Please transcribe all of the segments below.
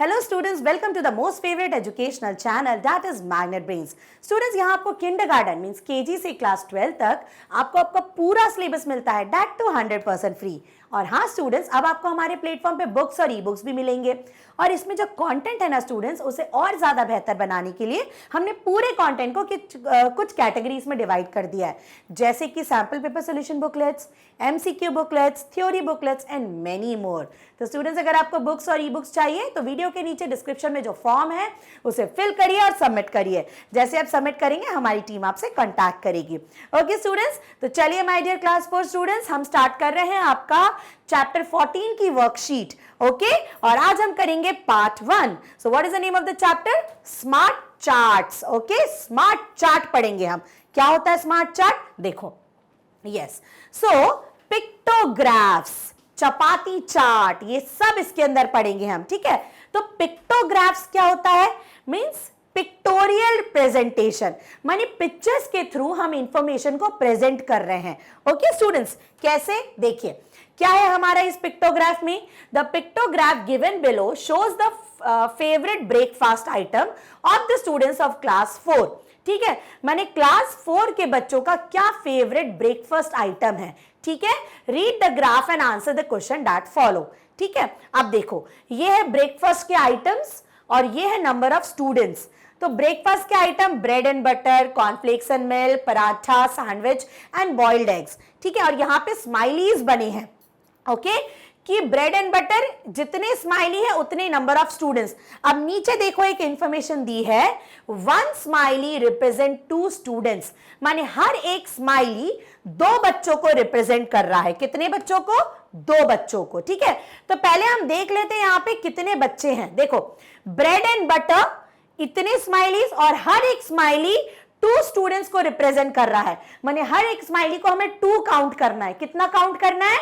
Hello students, welcome to the most favorite educational channel that is Magnet Brains. Students, यहाँ आपको kindergarten means KG से class 12 तक आपको आपका पूरा सिलेबस मिलता है, दैट टू 100% फ्री। और हाँ स्टूडेंट्स, अब आपको हमारे प्लेटफॉर्म पे बुक्स और ई बुक्स भी मिलेंगे और इसमें जो कंटेंट है ना स्टूडेंट्स, उसे और ज्यादा बेहतर बनाने के लिए हमने पूरे कंटेंट को कुछ कैटेगरीज में डिवाइड कर दिया है, जैसे कि sample paper solution booklets, MCQ booklets, theory booklets and many more. तो स्टूडेंट्स, अगर आपको बुक्स और ई बुक्स चाहिए तो वीडियो के नीचे डिस्क्रिप्शन में जो फॉर्म है उसे फिल करिए और सबमिट करिए। जैसे आप सबमिट करेंगे हमारी टीम आपसे कांटेक्ट करेगी। ओके स्टूडेंट्स, तो चलिए माय डियर क्लास 4 स्टूडेंट्स, हम स्टार्ट कर रहे हैं आपका चैप्टर 14 की वर्कशीट। ओके, और आज हम करेंगे part 1। So what is the name of the chapter? Smart charts. Okay, smart chart पढ़ेंगे हम। क्या होता है स्मार्ट चार्ट? देखो, यस, सो पिक्टोग्राफ्स, चपाती चार्ट, ये सब इसके अंदर पढ़ेंगे हम। ठीक है, तो पिक्टोग्राफ्स क्या होता है? मींस पिक्टोरियल प्रेजेंटेशन, माने पिक्चर्स के थ्रू हम इंफॉर्मेशन को प्रेजेंट कर रहे हैं। ओके स्टूडेंट्स, कैसे? देखिए क्या है हमारा इस पिक्टोग्राफ में। The pictograph given below shows the favourite breakfast item of the students of class 4। ठीक है, माने क्लास 4 के बच्चों का क्या फेवरेट ब्रेकफास्ट आइटम है। ठीक है, read the graph and answer the question that follow. ठीक है, अब देखो, ये है ब्रेकफास्ट के आइटम्स और ये है नंबर ऑफ स्टूडेंट्स। तो ब्रेकफास्ट के item bread and butter, cornflakes and milk, paratha, sandwich and boiled eggs. ठीक है, और यहाँ पे स्माइलीज बने हैं। ओके, कि ब्रेड एंड बटर जितने स्माइली है उतने नंबर ऑफ स्टूडेंट्स। अब नीचे देखो एक इंफॉर्मेशन दी है, 1 स्माइली रिप्रेजेंट 2 स्टूडेंट्स, माने हर एक स्माइली 2 बच्चों को रिप्रेजेंट कर रहा है। कितने बच्चों को? 2 बच्चों को। ठीक है, तो पहले हम देख लेते हैं यहाँ पे कितने बच्चे हैं। देखो, ब्रेड एंड बटर इतने स्माइलीज और हर एक स्माइली 2 स्टूडेंट्स को रिप्रेजेंट कर रहा है, माने हर एक स्माइली को हमें 2 काउंट करना है। कितना काउंट करना है?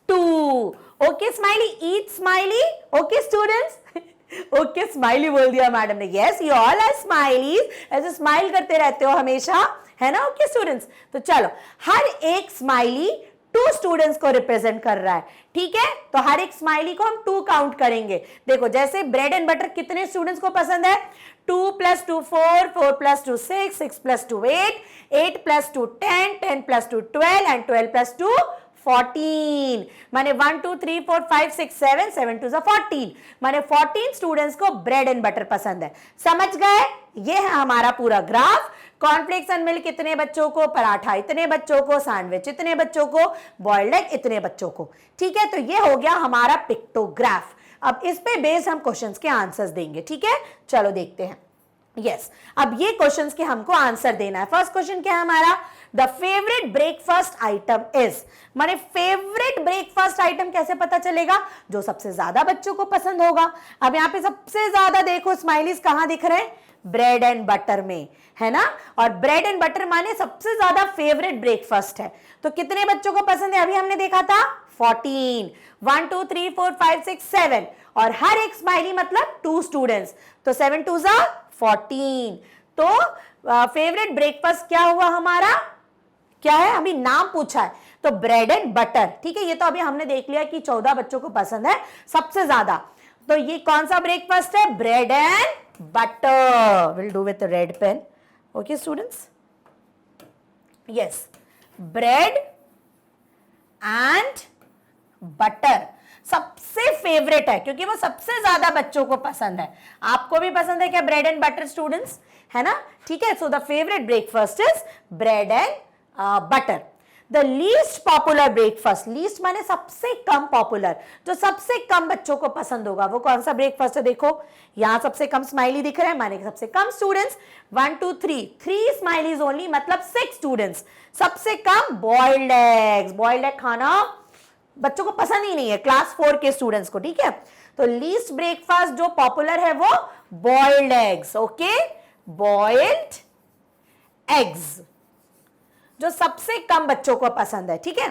2। Okay smiley, each smiley. Okay students, okay smiley बोल दिया मैडम ने। Yes, you all are smileys, ऐसे स्माइल करते रहते हो हमेशा, है ना? ओके स्टूडेंट्स, तो चलो, हर एक स्माइली 2 स्टूडेंट्स को रिप्रेजेंट कर रहा है। ठीक है, तो हर एक स्माइली को हम 2 काउंट करेंगे। देखो, जैसे ब्रेड एंड बटर कितने स्टूडेंट्स को पसंद है? 2 + 2 4, 4 + 2 6, 6 + 2 8, 8 + 2 10, 10 + 2 12 एंड 12 + 2 14, माने 1 2 3 4 5 6 7, 7 2 14, माने 14 स्टूडेंट्स को ब्रेड एंड बटर पसंद है। समझ गए? ये है हमारा पूरा ग्राफ। कॉर्नफ्लेक्स एंड मिल्क इतने बच्चों को, पराठा इतने बच्चों को, सैंडविच इतने बच्चों को, बॉइल्ड एग इतने बच्चों को। ठीक है, तो ये हो गया हमारा पिक्टोग्राफ। अब इस पे बेस्ड हम क्वेश्चंस के आंसर्स देंगे। ठीक है, चलो देखते हैं। यस, अब ये क्वेश्चंस के हमको आंसर देना है। फर्स्ट क्वेश्चन क्या है हमारा? The favourite breakfast item is, माने फेवरेट ब्रेकफास्ट आइटम कैसे पता चलेगा? जो सबसे ज्यादा बच्चों को पसंद होगा। अब यहाँ पे सबसे ज्यादा देखो स्माइलीज कहां दिख रहे हैं? ब्रेड एंड बटर में, है ना? और ब्रेड एंड बटर माने सबसे ज्यादा फेवरेट ब्रेकफास्ट है। तो कितने बच्चों को पसंद है? अभी हमने देखा था 14, 1 2 3 4 5 6 7, और हर एक स्माइली मतलब 2 स्टूडेंट्स, तो 7 2 14। तो फेवरेट ब्रेकफास्ट क्या हुआ हमारा? क्या है? अभी नाम पूछा है, तो ब्रेड एंड बटर। ठीक है, ये तो अभी हमने देख लिया कि 14 बच्चों को पसंद है सबसे ज्यादा। तो ये कौन सा ब्रेकफास्ट है? Bread and butter. Will do with red pen. Okay students, yes, bread and butter सबसे फेवरेट है क्योंकि वो सबसे ज्यादा बच्चों को पसंद है। आपको भी पसंद है क्या ब्रेड एंड बटर स्टूडेंट्स? है ना? ठीक है, so the favourite breakfast is bread and butter. The least popular breakfast, least माने सबसे कम पॉपुलर, जो सबसे कम बच्चों को पसंद होगा, वो कौन सा ब्रेकफास्ट है? देखो, यहां सबसे कम स्माइली दिख रहा है, माने कि सबसे कम स्टूडेंट्स 1 2 3 स्माइलीज ओनली, मतलब 6 स्टूडेंट्स। सबसे कम बॉइल्ड एग्स, बॉइल्ड एग खाना बच्चों को पसंद ही नहीं है, क्लास 4 के स्टूडेंट्स को। ठीक है, तो लीस्ट ब्रेकफास्ट जो पॉपुलर है वो boiled eggs. Okay, boiled eggs जो सबसे कम बच्चों को पसंद है। ठीक है,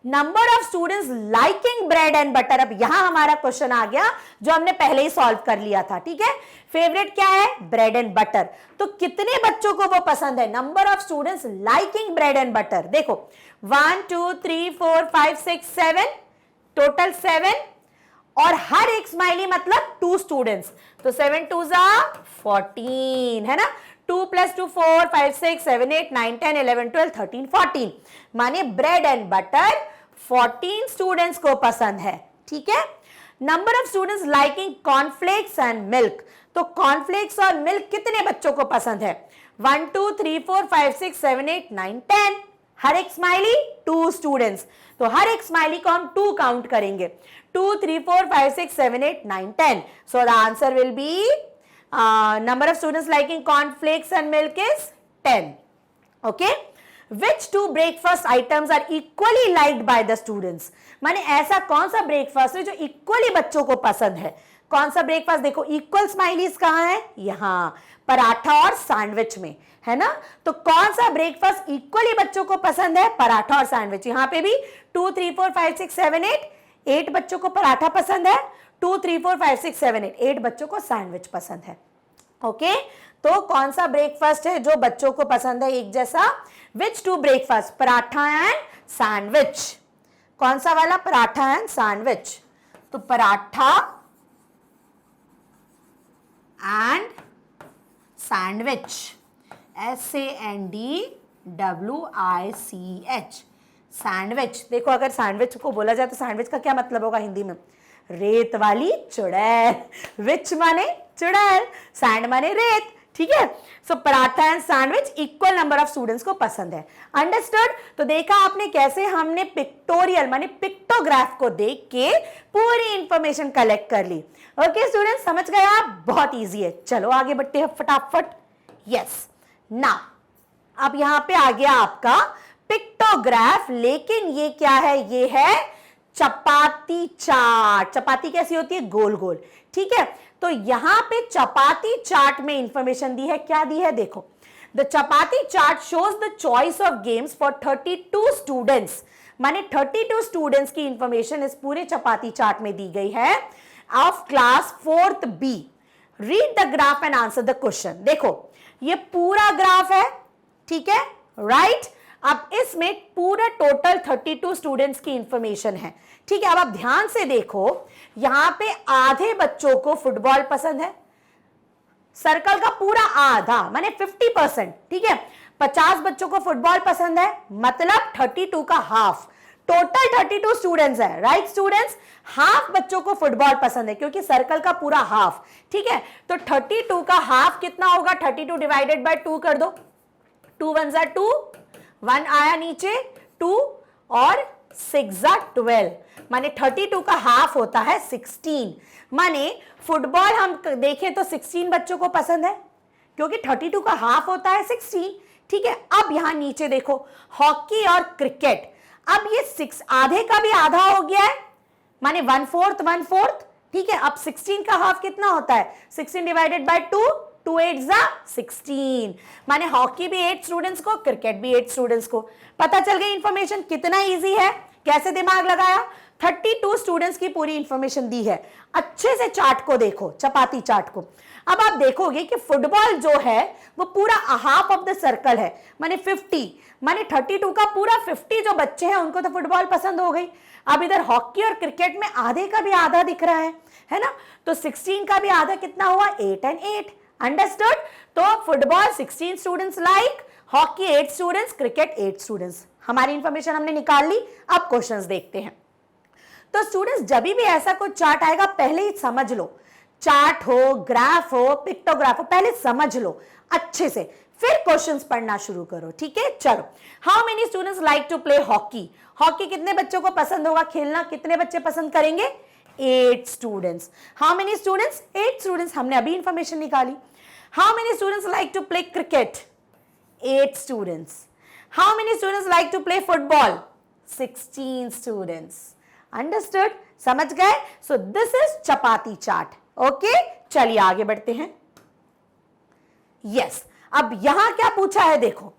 number of students liking bread and butter. अब यहां हमारा क्वेश्चन आ गया जो हमने पहले ही सॉल्व कर लिया था। ठीक है, फेवरेट क्या है? Bread and butter. तो कितने बच्चों को वो पसंद है? Number of students liking bread and butter. देखो, 1 2 3 4 5 6 7, टोटल 7, और हर एक स्माइली मतलब 2 स्टूडेंट्स, तो 7 2 14 है ना, 2 + 2 4 5 6 7 8 9 10 11 12 13 14, माने ब्रेड एंड बटर 14 स्टूडेंट्स को पसंद है, ठीक है। Number of students liking cornflakes and milk, तो कॉर्नफ्लेक्स और मिल्क कितने बच्चों को पसंद है, 1 2 3 4 5 6 7 8 9 10, हर एक स्माइली 2 स्टूडेंट्स, तो हर एक स्माइली को हम 2 काउंट करेंगे, 2 3 4 5 6 7 8 9 10, so the answer will be number of students liking cornflakes and milk is 10. Okay, which 2 breakfast items are equally liked by the students, माने ऐसा कौन सा ब्रेकफास्ट है जो इक्वली बच्चों को पसंद है, कौन सा ब्रेकफास्ट, देखो इक्वल स्माइलीज कहां है, यहां पराठा और सैंडविच में है ना, तो कौन सा ब्रेकफास्ट इक्वली बच्चों को पसंद है, पराठा और सैंडविच। यहां पे भी 2 3 4 5 6 7 8 बच्चों को पराठा पसंद है, 2 3 4 5 6 7 8 बच्चों को सैंडविच पसंद है। ओके, तो कौन सा ब्रेकफास्ट है जो बच्चों को पसंद है एक जैसा, विच 2 ब्रेकफास्ट, पराठा एंड सैंडविच, कौन सा वाला, पराठा एंड सैंडविच, तो paratha and sandwich, SANDWICH, sandwich. देखो अगर सैंडविच को बोला जाए तो सैंडविच का क्या मतलब होगा हिंदी में, रेत वाली चुड़ैल, विच माने चुड़ैल, सैंड माने रेत, ठीक है। So paratha and sandwich equal number of students को पसंद है, अंडरस्टूड। तो देखा आपने कैसे हमने पिक्टोरियल माने पिक्टोग्राफ को देख के पूरी इंफॉर्मेशन कलेक्ट कर ली। ओके स्टूडेंट्स, समझ गए आप, बहुत इजी है। चलो आगे बढ़ते हैं फटाफट। यस, नाउ अब यहां पे आ गया आपका पिक्टोग्राफ, लेकिन ये क्या है, ये है चपाती चार्ट। चपाती कैसी होती है, गोल गोल, ठीक है। तो यहां पे चपाती चार्ट में इंफॉर्मेशन दी है, क्या दी है देखो, the chapati chart shows the choice of games for 32 students, माने 32 स्टूडेंट्स की इंफॉर्मेशन इस पूरे चपाती चार्ट में दी गई है of class 4th B। Read the graph and answer the question. देखो ये पूरा ग्राफ है, ठीक है, राइट। अब इसमें पूरा टोटल 32 स्टूडेंट्स की इंफॉर्मेशन है, ठीक है। अब आप ध्यान से देखो, यहां पे आधे बच्चों को फुटबॉल पसंद है, सर्कल का पूरा आधा माने 50%, ठीक है। 50 बच्चों को फुटबॉल पसंद है, मतलब 32 का हाफ, टोटल 32 स्टूडेंट्स है, राइट स्टूडेंट्स। हाफ बच्चों को फुटबॉल पसंद है क्योंकि सर्कल का पूरा हाफ, ठीक है। तो 32 का हाफ कितना होगा, 32 डिवाइडेड बाय 2 कर दो, 2 1 = 2, 1 आया नीचे 2 और 6 = 12, माने 32 का हाफ होता है 16। माने फुटबॉल हम देखें तो 16 बच्चों को पसंद है क्योंकि 32 का हाफ होता है 16, ठीक है। अब यहां नीचे देखो हॉकी और क्रिकेट, अब ये 6 आधे का भी आधा हो गया है, माने 1/4 1/4, ठीक है। अब 16 का हाफ कितना होता है, 16 डिवाइडेड बाय 2, 2 8 = 16, माने हॉकी भी 8 स्टूडेंट्स को, क्रिकेट भी 8 स्टूडेंट्स को। पता चल गई इंफॉर्मेशन, कितना इजी है, कैसे दिमाग लगाया। 32 स्टूडेंट्स की पूरी इंफॉर्मेशन दी है। अच्छे से चार्ट को देखो, चपाती चार्ट को। अब आप देखोगे कि फुटबॉल जो है वो पूरा हाफ ऑफ द सर्कल है, माने 50, माने 32 का पूरा 50 जो बच्चे हैं उनको तो फुटबॉल पसंद हो गई। अब इधर हॉकी और क्रिकेट में आधे का भी आधा दिख रहा है ना, तो 16 का भी आधा कितना हुआ, 8 and 8, अंडरस्टूड। तो football 16 students like, hockey 8 students, cricket 8 students. हमारी इंफॉर्मेशन हमने निकाल ली, अब क्वेश्चंस देखते हैं। तो स्टूडेंट्स जब भी ऐसा कोई चार्ट आएगा पहले ही समझ लो, चार्ट हो, ग्राफ हो, पिक्टोग्राफ हो, पहले समझ लो अच्छे से, फिर क्वेश्चंस पढ़ना शुरू करो, ठीक है। चलो, how many students like to play hockey, hockey कितने बच्चों को पसंद होगा खेलना, कितने बच्चे पसंद करेंगे, 8 students. How many students, 8 students, हमने अभी इंफॉर्मेशन निकाली। How many students like to play cricket, 8 students. How many students like to play football, 16 students. Understood, समझ गए। So this is chapati chart, okay. चलिए आगे बढ़ते हैं। यस, अब यहां क्या पूछा है देखो,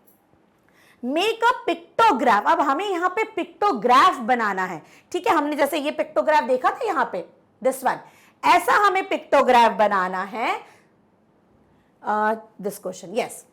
मेक अ पिक्टोग्राफ। अब हमें यहां पे पिक्टोग्राफ बनाना है, ठीक है। हमने जैसे ये पिक्टोग्राफ देखा था यहां पे, दिस वन, ऐसा हमें पिक्टोग्राफ बनाना है। This question, yes.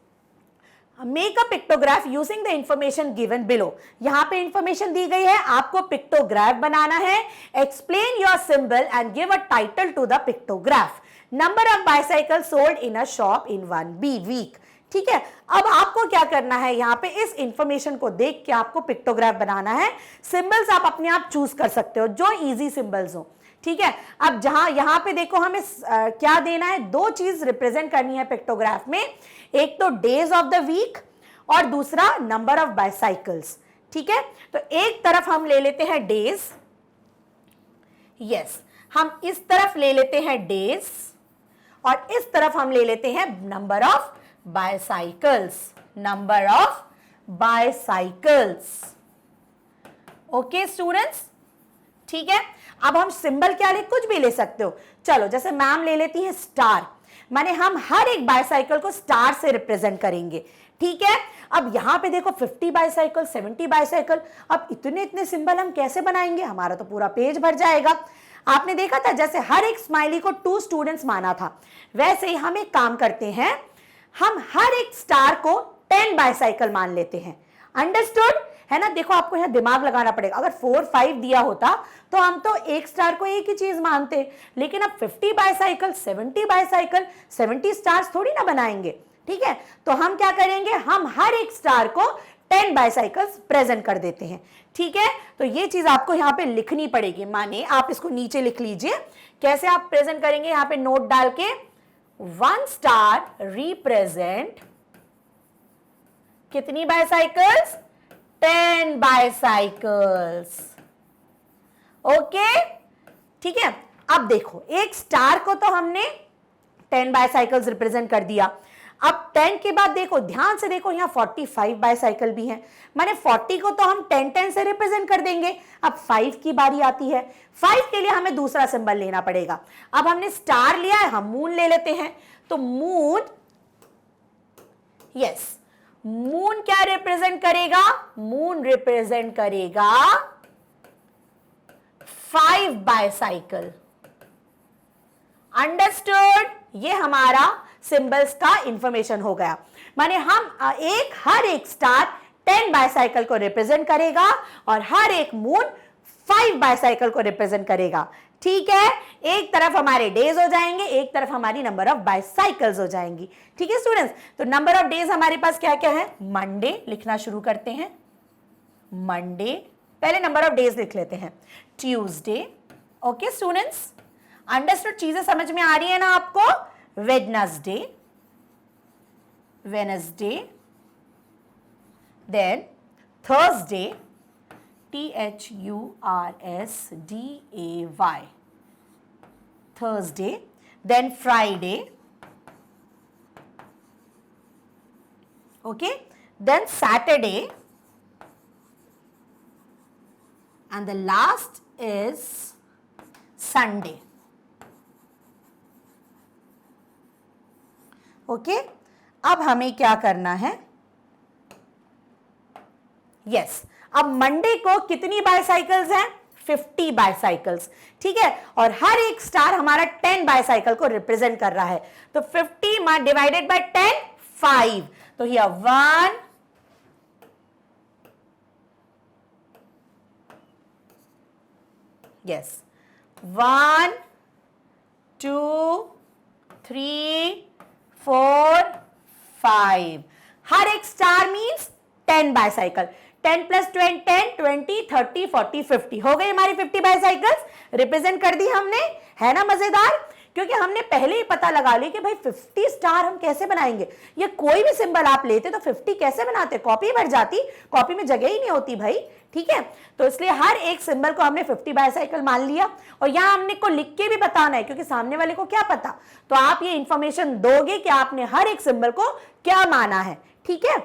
Make a pictograph using the information given below. यहां पे इंफॉर्मेशन दी गई है, आपको पिक्टोग्राफ बनाना है। Explain your symbol and give a title to the pictograph. Number of bicycle sold in a shop in 1 week. ठीक है, अब आपको क्या करना है, यहां पे इस इंफॉर्मेशन को देख के आपको पिक्टोग्राफ बनाना है। सिंबल्स आप अपने आप चूज कर सकते हो जो इजी सिंबल्स हो। ठीक है, अब जहां यहां पे देखो हमें क्या देना है, दो चीज रिप्रेजेंट करनी है पिक्टोग्राफ में, एक तो डेज ऑफ द वीक और दूसरा नंबर ऑफ बाइसाइकिल्स। ठीक है, तो एक तरफ हम ले लेते हैं डेज, यस, हम इस तरफ ले लेते हैं डेज और इस तरफ हम ले लेते हैं number of bicycles, number of bicycles. Okay students, ठीक है। अब हम सिंबल क्या ले, कुछ भी ले सकते हो। चलो जैसे मैम ले लेती है स्टार, माने हम हर एक बाइसाइकिल को स्टार से रिप्रेजेंट करेंगे। ठीक है, अब यहां पे देखो 50 बाइसाइकिल, 70 बाइसाइकिल, अब इतने इतने सिंबल हम कैसे बनाएंगे, हमारा तो पूरा पेज भर जाएगा। आपने देखा था जैसे हर एक स्माइली को 2 स्टूडेंट्स माना था, वैसे ही हम एक काम करते हैं, हम हर एक स्टार को 10 बाइसाइकिल मान लेते हैं। अंडरस्टूड है ना। देखो आपको यहां दिमाग लगाना पड़ेगा, अगर 4, 5 दिया होता तो हम तो एक स्टार को एक ही चीज मानते, लेकिन अब 50 बाइसाइकिल, 70 बाइसाइकिल, 70 स्टार्स थोड़ी ना बनाएंगे। ठीक है, तो हम क्या करेंगे, हम हर एक स्टार को 10 बाइसाइकिल्स प्रेजेंट कर देते हैं। ठीक है, तो ये चीज आपको यहां पे लिखनी पड़ेगी, माने आप इसको नीचे लिख लीजिए। कैसे आप प्रेजेंट करेंगे, यहां पे नोट डाल के, 1 स्टार रिप्रेजेंट कितनी बाइसाइकिल्स, 10 बाइसाइकिल्स। ओके, ठीक है। अब देखो एक स्टार को तो हमने 10 बाइसाइकिल्स रिप्रेजेंट कर दिया। अब 10 के बाद देखो, ध्यान से देखो, यहां 45 बाइसाइकिल भी हैं, माने 40 को तो हम 10 से रिप्रेजेंट कर देंगे। अब 5 की बारी आती है, 5 के लिए हमें दूसरा सिंबल लेना पड़ेगा। अब हमने स्टार लिया है, हम मून ले लेते हैं, तो मून, यस, मून क्या रिप्रेजेंट करेगा, मून रिप्रेजेंट करेगा 5 बाइसाइकिल। अंडरस्टूड, ये हमारा सिंबल्स का इंफॉर्मेशन हो गया। माने हम हर एक स्टार 10 बाइसाइकिल को रिप्रेजेंट करेगा और हर एक मून 5 बाइसाइकिल को रिप्रेजेंट करेगा। ठीक है, एक तरफ हमारे डेज हो जाएंगे, एक तरफ हमारी नंबर ऑफ बाइसाइकिल्स हो जाएंगी। ठीक है स्टूडेंट्स, तो नंबर ऑफ डेज हमारे पास क्या क्या है, मंडे लिखना शुरू करते हैं। मंडे, पहले नंबर ऑफ डेज लिख लेते हैं, ट्यूसडे। ओके स्टूडेंट्स, अंडरस्टूड, चीजें समझ में आ रही है ना आपको। Wednesday, Wednesday, then Thursday, THURSDAY, Thursday, then Friday, okay, then Saturday, and the last is Sunday. Okay, अब हमें क्या करना है, यस, अब मंडे को कितनी बाइसाइकिल्स हैं, 50 बाइसाइकिल्स। ठीक है, और हर एक स्टार हमारा 10 बाइसाइकिल को रिप्रेजेंट कर रहा है, तो 50 डिवाइडेड बाय 10, 5। तो हियर 1, यस, 1, 2, 3, 4, 5। हर एक स्टार मीन्स 10 बाइसाइकिल। 10 + 10, 20, 30, 40, 50 हो गई हमारी 50 बाइसाइकिल्स, रिप्रेजेंट कर दी हमने। है ना मजेदार, क्योंकि हमने पहले ही पता लगा ली कि भाई 50 स्टार हम कैसे बनाएंगे। ये कोई भी सिंबल आप लेते तो 50 कैसे बनाते, कॉपी भर जाती, कॉपी में जगह ही नहीं होती भाई। ठीक है, तो इसलिए हर एक सिंबल को हमने 50 बाइसाइकिल मान लिया, और यहां हमने को लिख के भी बताना है, क्योंकि सामने वाले को क्या पता, तो आप ये इंफॉर्मेशन दोगे कि आपने हर एक सिंबल को क्या माना है। ठीक है,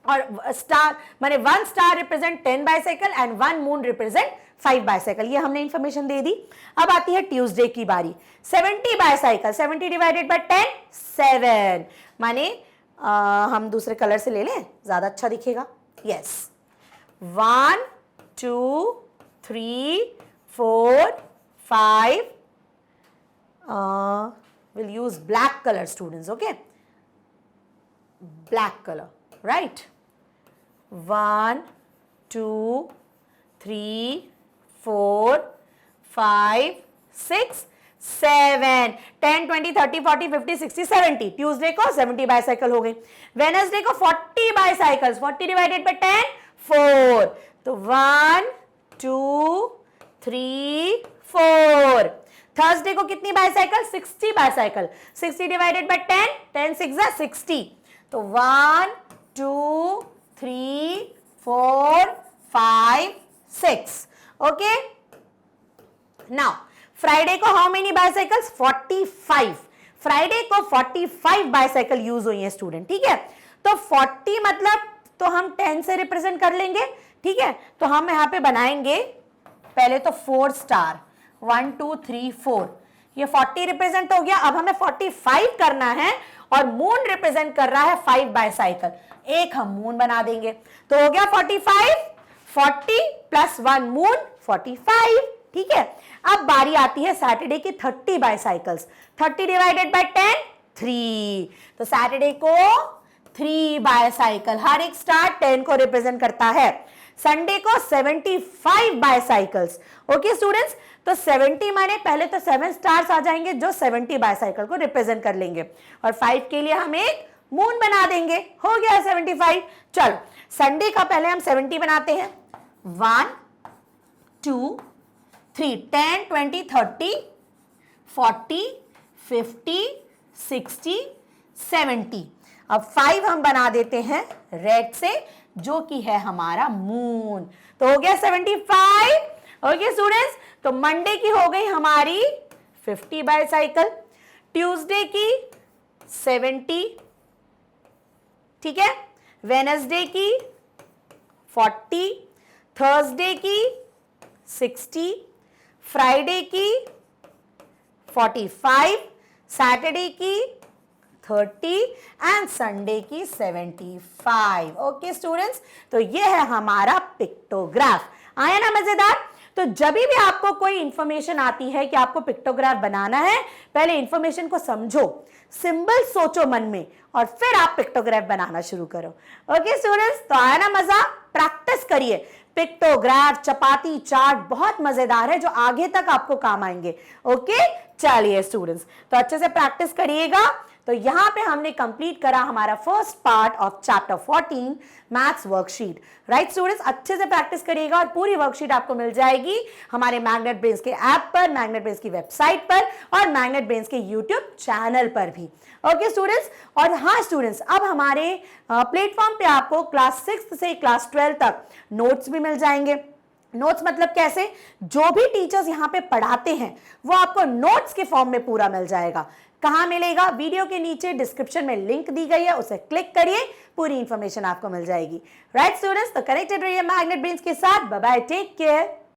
और स्टार माने 1 star represent 10 bicycle and 1 moon represent 5 bicycle, ये हमने इंफॉर्मेशन दे दी। अब आती है ट्यूसडे की बारी, 70 बाइसाइकिल, 70 डिवाइडेड बाय 10, 7। माने हम दूसरे कलर से ले लें, ज्यादा अच्छा दिखेगा। Yes, 1, 2, 3, 4, 5, we'll use black color students, okay, black color, right 1 2 3 4 5 6 7 10 20 30 40 50 60 70 Tuesday को 70 बाइसाइकिल हो गई, वेडनेसडे को 40 बाइसाइकिल्स, 40 डिवाइडेड बाय 10 4, तो 1 2 3 4। थर्सडे को कितनी बाइसाइकिल? 60 बाइसाइकिल, 60 डिवाइडेड बाय 10 10 6 60, तो 1 2 3 4 5 6। ओके, नाउ फ्राइडे को हाउ मेनी बाइसाइकिल्स? 45। फ्राइडे को 45 बाइसाइकिल यूज हुई है स्टूडेंट, ठीक है। तो 40 मतलब तो हम 10 से रिप्रेजेंट कर लेंगे, ठीक है। तो हम यहाँ पे बनाएंगे पहले तो 4 स्टार, 1 2 3 4, ये 40 रिप्रेजेंट हो गया। अब हमें 45 करना है और मून रिप्रेजेंट कर रहा है 5 बाइसाइकिल, एक हम मून बना देंगे, तो हो गया 45, 40 प्लस 1 मून 45, ठीक है। अब बारी आती है सैटरडे की 30 बाइसाइकिल्स, 30 डिवाइडेड बाय 10 3, तो सैटरडे को 3 बाइसाइकिल, हर एक स्टार 10 को रिप्रेजेंट करता है। संडे को 75 बाइसाइकिल्स। ओके स्टूडेंट्स, तो 70 माने पहले तो 7 स्टार्स आ जाएंगे जो 70 बाइसाइकिल को रिप्रेजेंट कर लेंगे, और 5 के लिए हम एक मून बना देंगे, हो गया 75। चलो संडे का पहले हम 70 बनाते हैं, 1 2 3 10 20 30 40 50 60 70। अब 5 हम बना देते हैं रेड से, जो कि है हमारा मून, तो हो गया 75। ओके स्टूडेंट्स, तो मंडे की हो गई हमारी 50 बाइसाइकिल, ट्यूसडे की 70, ठीक है, वेडनेसडे की 40, थर्सडे की 60, फ्राइडे की 45, सैटरडे की 30 एंड संडे की 75। ओके स्टूडेंट्स, तो ये है हमारा पिक्टोग्राफ। आया ना मजेदार? तो जब भी आपको कोई इंफॉर्मेशन आती है कि आपको पिक्टोग्राफ बनाना है, पहले इंफॉर्मेशन को समझो, सिंबल सोचो मन में, और फिर आप पिक्टोग्राफ बनाना शुरू करो। ओके स्टूडेंट्स, तो आया ना मजा? प्रैक्टिस करिए, पिक्टोग्राफ, चपाती चार्ट बहुत मजेदार है जो आगे तक आपको काम आएंगे। ओके चलिए स्टूडेंट्स, तो अच्छे से प्रैक्टिस करिएगा। तो यहां पे हमने कंप्लीट करा हमारा first part of chapter 14 maths worksheet. Right students, अच्छे से प्रैक्टिस करिएगा और पूरी वर्कशीट आपको मिल जाएगी हमारे मैग्नेट ब्रेन्स के ऐप पर, मैग्नेट ब्रेन्स की वेबसाइट पर और मैग्नेट ब्रेन्स के यूट्यूब चैनल पर भी। ओके स्टूडेंट्स, और हाँ स्टूडेंट्स, अब हमारे प्लेटफॉर्म पे आपको क्लास 6 से क्लास 12 तक नोट्स भी मिल जाएंगे। नोट्स मतलब कैसे? जो भी टीचर्स यहाँ पे पढ़ाते हैं वो आपको नोट्स के फॉर्म में पूरा मिल जाएगा। कहाँ मिलेगा? वीडियो के नीचे डिस्क्रिप्शन में लिंक दी गई है, उसे क्लिक करिए, पूरी इंफॉर्मेशन आपको मिल जाएगी। राइट स्टूडेंट्स, तो कनेक्टेड रहिए मैग्नेट ब्रेन्स के साथ। Bye bye, take care.